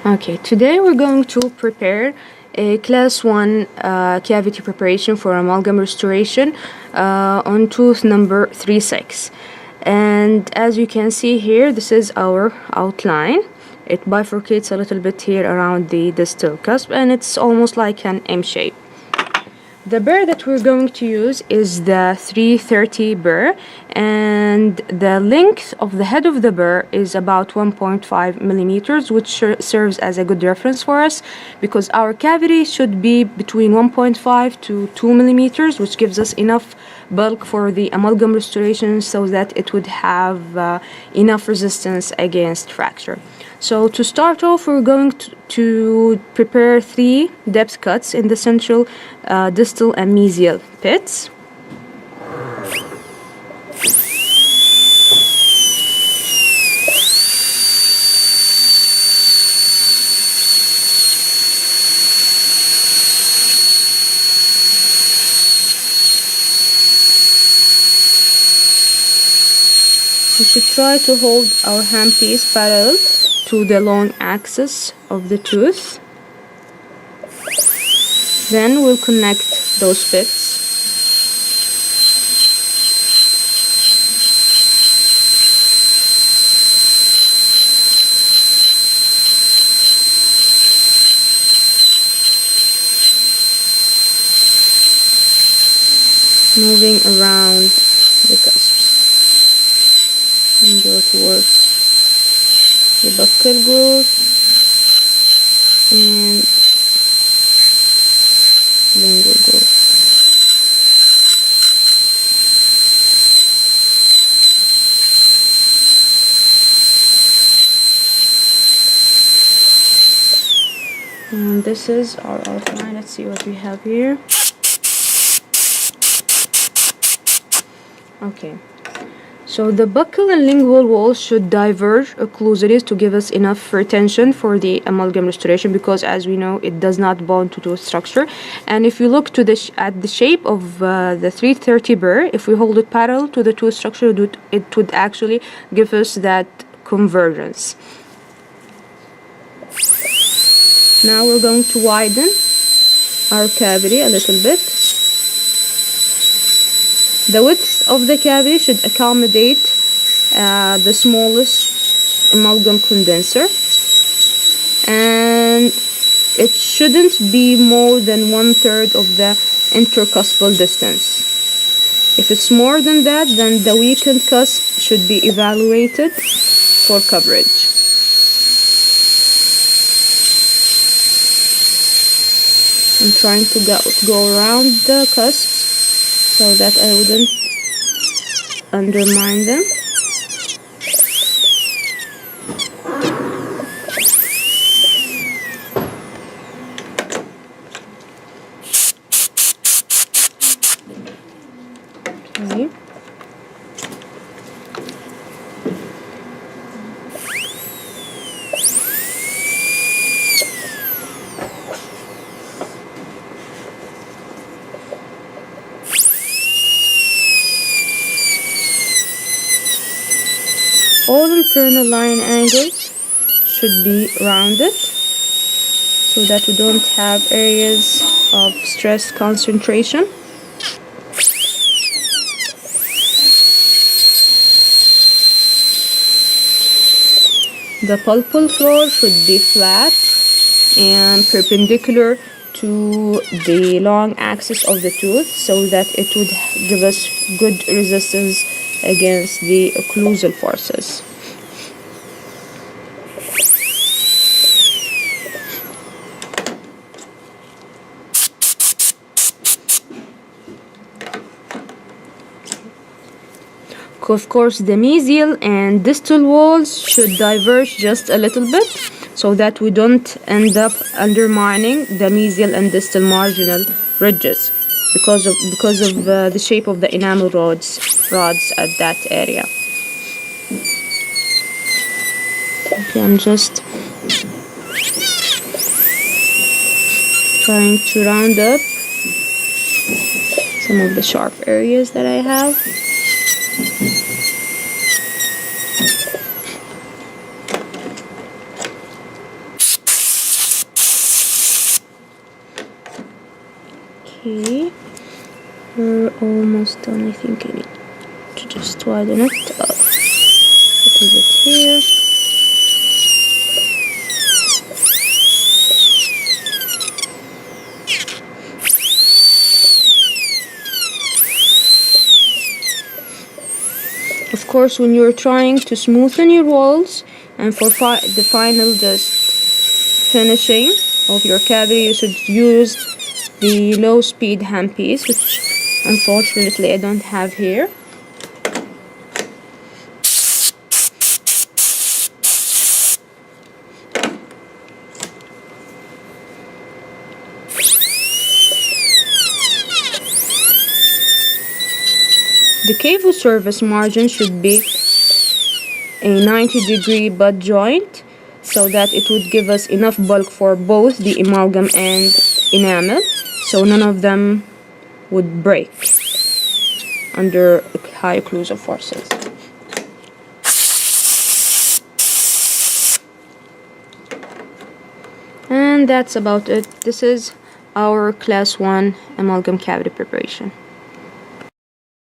Okay, today we're going to prepare a class 1 cavity preparation for amalgam restoration on tooth number 36. And as you can see here, this is our outline. It bifurcates a little bit here around the distal cusp, and it's almost like an M shape. The burr that we're going to use is the 330 burr, and the length of the head of the burr is about 1.5 millimeters, which serves as a good reference for us because our cavity should be between 1.5 to 2 millimeters, which gives us enough bulk for the amalgam restoration so that it would have enough resistance against fracture. So to start off, we're going to prepare 3 depth cuts in the central, distal and mesial pits. We should try to hold our handpiece parallel to the long axis of the tooth. Then we'll connect those pits. Moving around the cusps. And go towards the buccal groove and lingual groove. And this is our outline. Let's see what we have here. Okay. So the buccal and lingual walls should diverge occlusally to give us enough retention for the amalgam restoration, because as we know, it does not bond to tooth structure. And if you look to at the shape of the 330 burr, if we hold it parallel to the tooth structure, it would actually give us that convergence. Now we're going to widen our cavity a little bit. The width of the cavity should accommodate the smallest amalgam condenser, and it shouldn't be more than 1/3 of the intercuspal distance. If it's more than that, then the weakened cusp should be evaluated for coverage. I'm trying to go around the cusps so that I wouldn't undermine them. Okay. All internal line angles should be rounded so that we don't have areas of stress concentration. The pulpal floor should be flat and perpendicular to the long axis of the tooth so that it would give us good resistance against the occlusal forces. Of course, the mesial and distal walls should diverge just a little bit so that we don't end up undermining the mesial and distal marginal ridges because of the shape of the enamel rods at that area. Okay, I'm just trying to round up some of the sharp areas that I have. We're almost done. I think I need to just widen it up a little bit here. Of course, when you're trying to smoothen your walls and for the final just finishing of your cavity, you should use the low speed handpiece, which unfortunately I don't have here. The cable surface margin should be a 90-degree butt joint so that it would give us enough bulk for both the amalgam and enamel, so none of them would break under high occlusive forces. And that's about it. This is our class 1 amalgam cavity preparation.